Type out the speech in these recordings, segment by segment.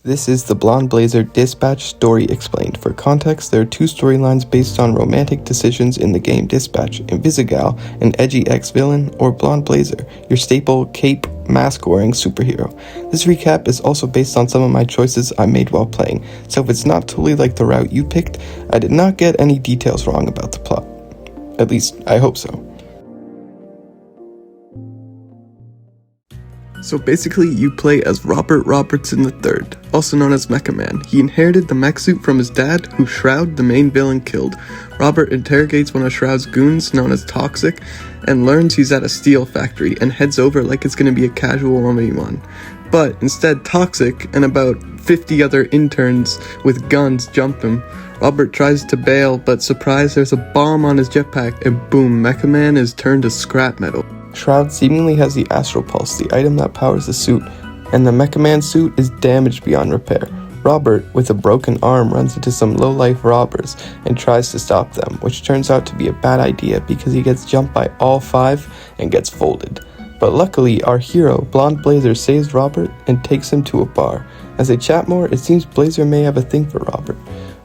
This is the Blonde Blazer Dispatch Story Explained. For context, there are two storylines based on romantic decisions in the game Dispatch: Invisigal, an edgy ex-villain, or Blonde Blazer, your staple cape, mask-wearing superhero. This recap is also based on some of my choices I made while playing, so if it's not totally like the route you picked, I did not get any details wrong about the plot. At least, I hope so. So basically, you play as Robert Robertson III, also known as Mecha Man. He inherited the mech suit from his dad, who Shroud, the main villain, killed. Robert interrogates one of Shroud's goons, known as Toxic, and learns he's at a steel factory, and heads over like it's gonna be a casual 1v1. But instead, Toxic and about 50 other interns with guns jump him. Robert tries to bail, but surprise, there's a bomb on his jetpack, and boom, Mecha Man is turned to scrap metal. Shroud seemingly has the Astral Pulse, the item that powers the suit, and the Mecha Man suit is damaged beyond repair. Robert, with a broken arm, runs into some low-life robbers and tries to stop them, which turns out to be a bad idea because he gets jumped by all five and gets folded. But luckily, our hero, Blonde Blazer, saves Robert and takes him to a bar. As they chat more, it seems Blazer may have a thing for Robert.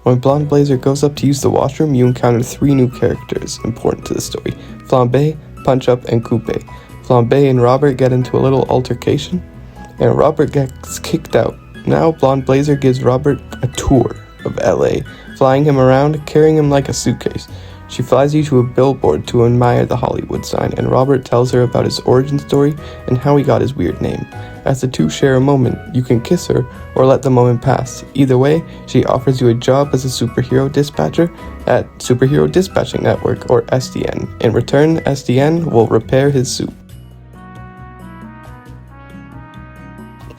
When Blonde Blazer goes up to use the washroom, you encounter three new characters important to the story: Flambe, Punch Up, and Coupe. Flambe and Robert get into a little altercation, and Robert gets kicked out. Now Blonde Blazer gives Robert a tour of LA, flying him around, carrying him like a suitcase. She flies you to a billboard to admire the Hollywood sign, and Robert tells her about his origin story and how he got his weird name. As the two share a moment, you can kiss her or let the moment pass. Either way, she offers you a job as a superhero dispatcher at Superhero Dispatching Network, or SDN. In return, SDN will repair his suit.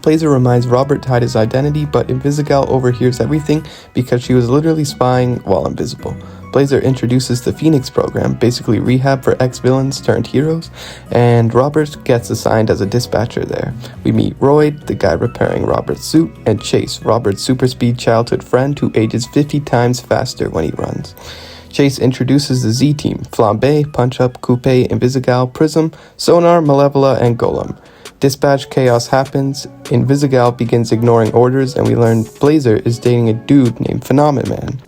Blazer reminds Robert to hide his identity, but Invisigal overhears everything because she was literally spying while invisible. Blazer introduces the Phoenix program, basically rehab for ex-villains turned heroes, and Robert gets assigned as a dispatcher there. We meet Roy, the guy repairing Robert's suit, and Chase, Robert's super speed childhood friend who ages 50 times faster when he runs. Chase introduces the Z-Team: Flambe, Punch Up, Coupe, Invisigal, Prism, Sonar, Malevola, and Golem. Dispatch chaos happens, Invisigal begins ignoring orders, and we learn Blazer is dating a dude named Phenomenon.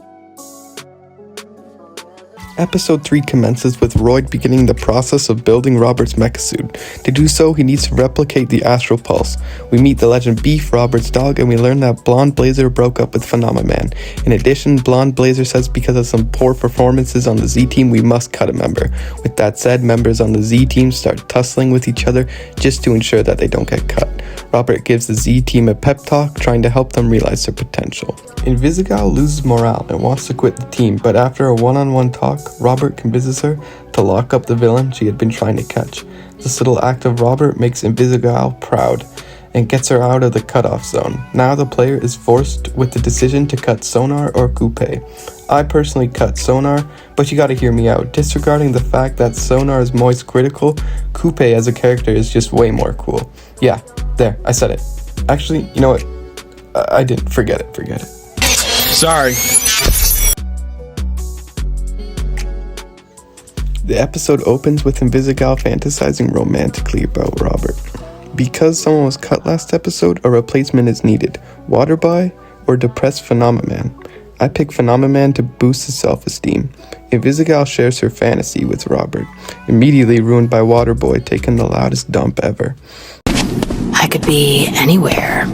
Episode 3 commences with Roy beginning the process of building Robert's mecha suit. To do so, he needs to replicate the Astral Pulse. We meet the legend Beef, Robert's dog, and we learn that Blonde Blazer broke up with Phenomenon. In addition, Blonde Blazer says because of some poor performances on the Z-Team, we must cut a member. With that said, members on the Z-Team start tussling with each other just to ensure that they don't get cut. Robert gives the Z-Team a pep talk, trying to help them realize their potential. Invisigal loses morale and wants to quit the team, but after a one-on-one talk, Robert convinces her to lock up the villain she had been trying to catch. This little act of Robert makes Invisigal proud and gets her out of the cutoff zone. Now the player is forced with the decision to cut Sonar or Coupe. I personally cut Sonar, but you gotta hear me out. Disregarding the fact that Sonar is moist critical, Coupe as a character is just way more cool. Yeah, there, I said it. Actually, you know what? I didn't. Forget it. Sorry. The episode opens with Invisigal fantasizing romantically about Robert. Because someone was cut last episode, a replacement is needed. Waterboy or depressed Phenomenon? I pick Phenomenon to boost his self-esteem. Invisigal shares her fantasy with Robert, immediately ruined by Waterboy taking the loudest dump ever. I could be anywhere.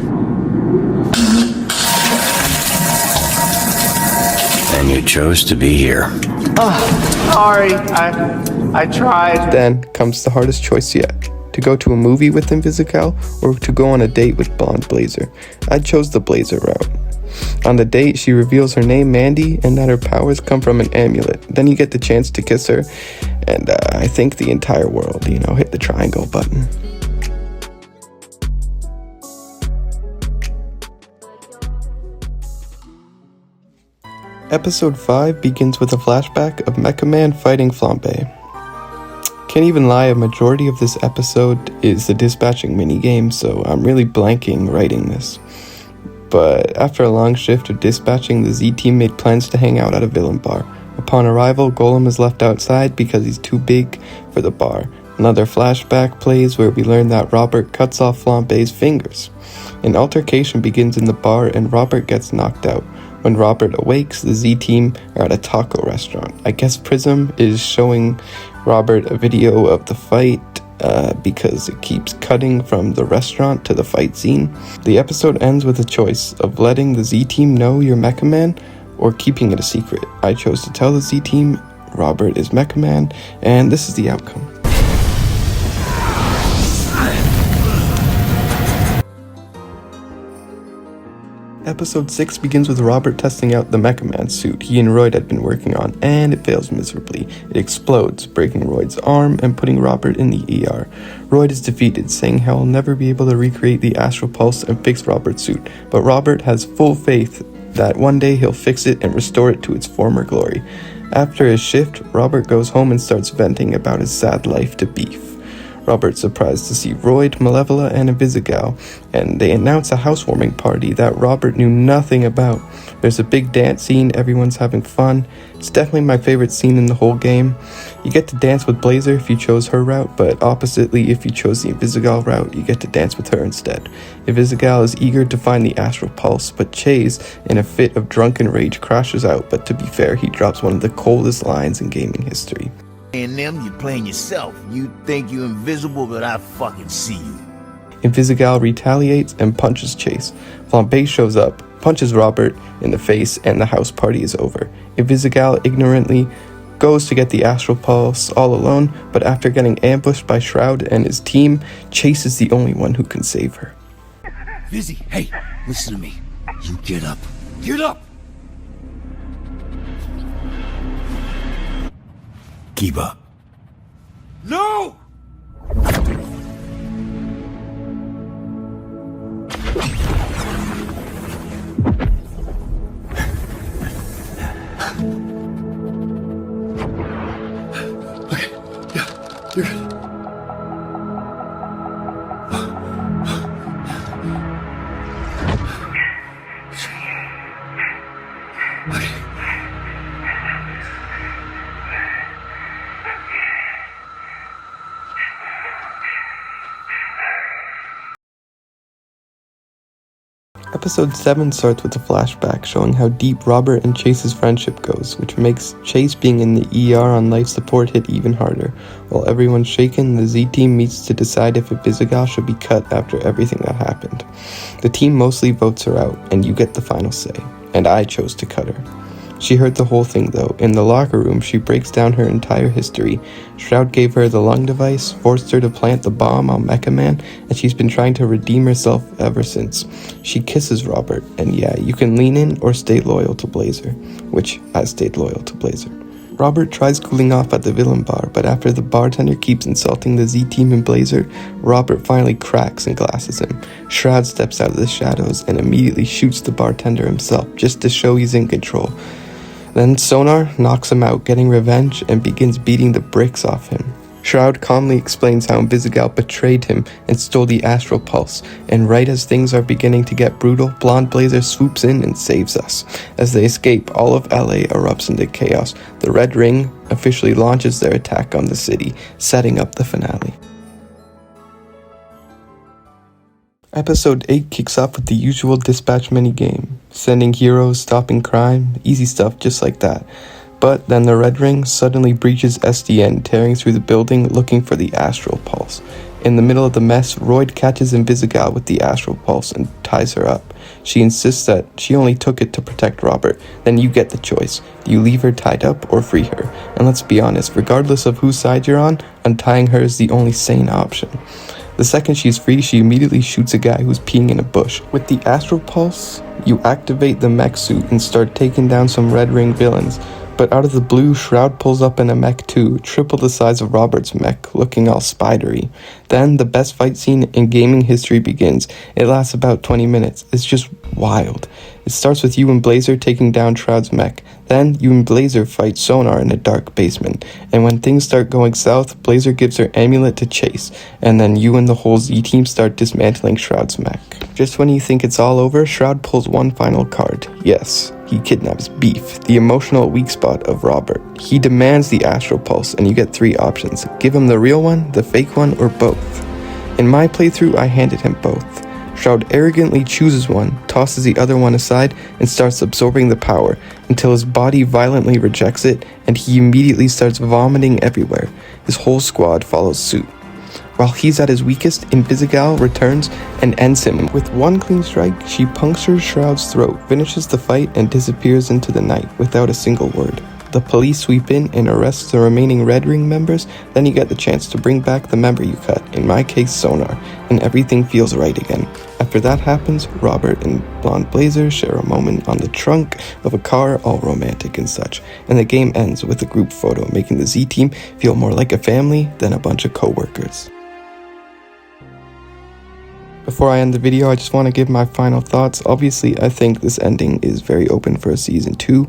And you chose to be here. Oh, sorry. I tried. Then comes the hardest choice yet. To go to a movie with Invisigal or to go on a date with Blonde Blazer. I chose the Blazer route. On the date, she reveals her name, Mandy, and that her powers come from an amulet. Then you get the chance to kiss her, and I think the entire world, hit the triangle button. Episode 5 begins with a flashback of Mecha Man fighting Flambe. Can't even lie, a majority of this episode is the dispatching minigame, so I'm really blanking writing this. But after a long shift of dispatching, the Z-Team made plans to hang out at a villain bar. Upon arrival, Golem is left outside because he's too big for the bar. Another flashback plays where we learn that Robert cuts off Flambe's fingers. An altercation begins in the bar and Robert gets knocked out. When Robert awakes, the Z-Team are at a taco restaurant. I guess Prism is showing Robert a video of the fight because it keeps cutting from the restaurant to the fight scene. The episode ends with a choice of letting the Z-Team know you're Mecha Man or keeping it a secret. I chose to tell the Z-Team Robert is Mecha Man, and this is the outcome. Episode 6 begins with Robert testing out the Mecha Man suit he and Royd had been working on, and it fails miserably. It explodes, breaking Royd's arm and putting Robert in the ER. Royd is defeated, saying he'll never be able to recreate the Astral Pulse and fix Robert's suit, but Robert has full faith that one day he'll fix it and restore it to its former glory. After his shift, Robert goes home and starts venting about his sad life to Beef. Robert's surprised to see Royd, Malevola, and Invisigal, and they announce a housewarming party that Robert knew nothing about. There's a big dance scene, everyone's having fun. It's definitely my favorite scene in the whole game. You get to dance with Blazer if you chose her route, but oppositely, if you chose the Invisigal route, you get to dance with her instead. Invisigal is eager to find the Astral Pulse, but Chase, in a fit of drunken rage, crashes out, but to be fair, he drops one of the coldest lines in gaming history. And them, you're playing yourself. You think you're invisible, but I fucking see you. Invisigal retaliates and punches Chase. Flambe shows up, punches Robert in the face, and the house party is over. Invisigal ignorantly goes to get the Astral Pulse all alone, but after getting ambushed by Shroud and his team, Chase is the only one who can save her. Vizzy, hey, listen to me. You get up. Get up! Keep up. No! Okay, yeah, you're good. Episode 7 starts with a flashback showing how deep Robert and Chase's friendship goes, which makes Chase being in the ER on life support hit even harder. While everyone's shaken, the Z-Team meets to decide if Invisigal should be cut after everything that happened. The team mostly votes her out, and you get the final say, and I chose to cut her. She heard the whole thing though. In the locker room, she breaks down her entire history. Shroud gave her the lung device, forced her to plant the bomb on Mecha Man, and she's been trying to redeem herself ever since. She kisses Robert, and yeah, you can lean in or stay loyal to Blazer, which I stayed loyal to Blazer. Robert tries cooling off at the villain bar, but after the bartender keeps insulting the Z-Team and Blazer, Robert finally cracks and glasses him. Shroud steps out of the shadows and immediately shoots the bartender himself, just to show he's in control. Then Sonar knocks him out, getting revenge, and begins beating the bricks off him. Shroud calmly explains how Invisigal betrayed him and stole the Astral Pulse, and right as things are beginning to get brutal, Blonde Blazer swoops in and saves us. As they escape, all of LA erupts into chaos. The Red Ring officially launches their attack on the city, setting up the finale. Episode 8 kicks off with the usual dispatch minigame, sending heroes, stopping crime, easy stuff just like that. But then the Red Ring suddenly breaches SDN, tearing through the building looking for the Astral Pulse. In the middle of the mess, Royd catches Invisigal with the Astral Pulse and ties her up. She insists that she only took it to protect Robert. Then you get the choice. Do you leave her tied up or free her? And let's be honest, regardless of whose side you're on, untying her is the only sane option. The second she's free, she immediately shoots a guy who's peeing in a bush. With the Astral Pulse, you activate the mech suit and start taking down some Red Ring villains. But out of the blue, Shroud pulls up in a mech too, triple the size of Robert's mech, looking all spidery. Then, the best fight scene in gaming history begins. It lasts about 20 minutes. It's just wild. It starts with you and Blazer taking down Shroud's mech. Then, you and Blazer fight Sonar in a dark basement. And when things start going south, Blazer gives her amulet to Chase. And then you and the whole Z-team start dismantling Shroud's mech. Just when you think it's all over, Shroud pulls one final card. Yes, he kidnaps Beef, the emotional weak spot of Robert. He demands the Astral Pulse, and you get 3 options. Give him the real one, the fake one, or both. In my playthrough, I handed him both. Shroud arrogantly chooses one, tosses the other one aside, and starts absorbing the power, until his body violently rejects it, and he immediately starts vomiting everywhere. His whole squad follows suit. While he's at his weakest, Invisigal returns and ends him. With one clean strike, she punctures Shroud's throat, finishes the fight, and disappears into the night without a single word. The police sweep in and arrest the remaining Red Ring members, then you get the chance to bring back the member you cut, in my case Sonar, and everything feels right again. After that happens, Robert and Blonde Blazer share a moment on the trunk of a car, all romantic and such, and the game ends with a group photo, making the Z-team feel more like a family than a bunch of co-workers. Before I end the video, I just want to give my final thoughts. Obviously, I think this ending is very open for a season 2,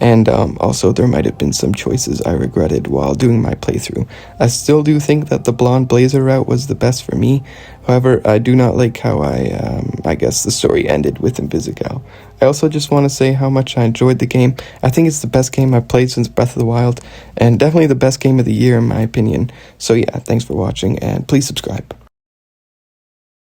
and also there might have been some choices I regretted while doing my playthrough. I still do think that the Blonde Blazer route was the best for me. However, I do not like how I guess the story ended with Invisigal. I also just want to say how much I enjoyed the game. I think it's the best game I've played since Breath of the Wild, and definitely the best game of the year in my opinion. So yeah, thanks for watching, and please subscribe.